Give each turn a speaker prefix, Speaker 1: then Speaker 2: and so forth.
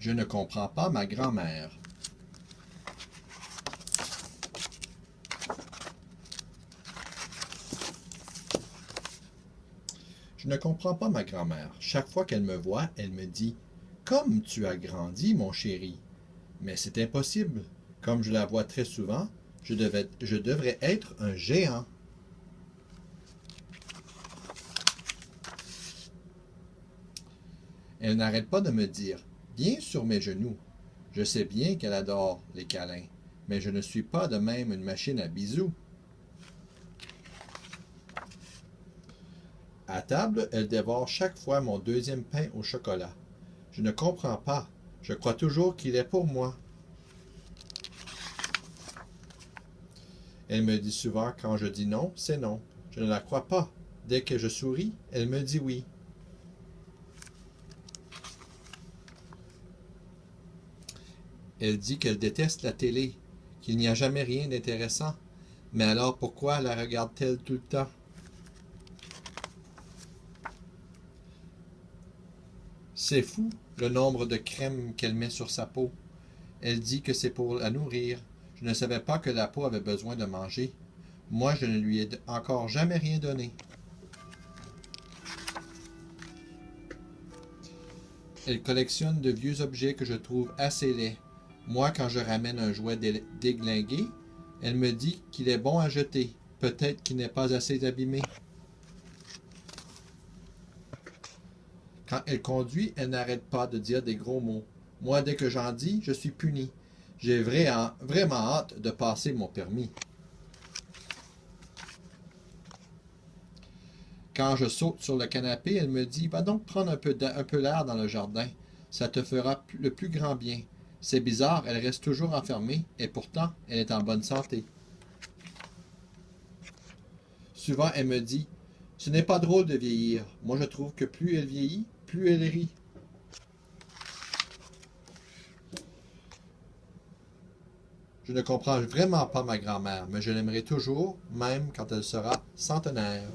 Speaker 1: Je ne comprends pas ma grand-mère. Je ne comprends pas ma grand-mère. Chaque fois qu'elle me voit, elle me dit « Comme tu as grandi, mon chéri !» Mais c'est impossible. Comme je la vois très souvent, je devrais être un géant. Elle n'arrête pas de me dire « Viens sur mes genoux ». Je sais bien qu'elle adore les câlins, mais je ne suis pas de même une machine à bisous. À table, elle dévore chaque fois mon deuxième pain au chocolat. Je ne comprends pas. Je crois toujours qu'il est pour moi. Elle me dit souvent quand je dis non, c'est non. Je ne la crois pas. Dès que je souris, elle me dit oui. Elle dit qu'elle déteste la télé, qu'il n'y a jamais rien d'intéressant. Mais alors pourquoi la regarde-t-elle tout le temps? C'est fou, le nombre de crèmes qu'elle met sur sa peau. Elle dit que c'est pour la nourrir. Je ne savais pas que la peau avait besoin de manger. Moi, je ne lui ai encore jamais rien donné. Elle collectionne de vieux objets que je trouve assez laids. Moi, quand je ramène un jouet déglingué, elle me dit qu'il est bon à jeter. Peut-être qu'il n'est pas assez abîmé. Quand elle conduit, elle n'arrête pas de dire des gros mots. Moi, dès que j'en dis, je suis puni. J'ai vraiment hâte de passer mon permis. Quand je saute sur le canapé, elle me dit « Va donc prendre un peu l'air dans le jardin. Ça te fera le plus grand bien. » C'est bizarre, elle reste toujours enfermée, et pourtant, elle est en bonne santé. Souvent, elle me dit « Ce n'est pas drôle de vieillir. Moi, je trouve que plus elle vieillit, plus elle rit. » Je ne comprends vraiment pas ma grand-mère, mais je l'aimerai toujours, même quand elle sera centenaire.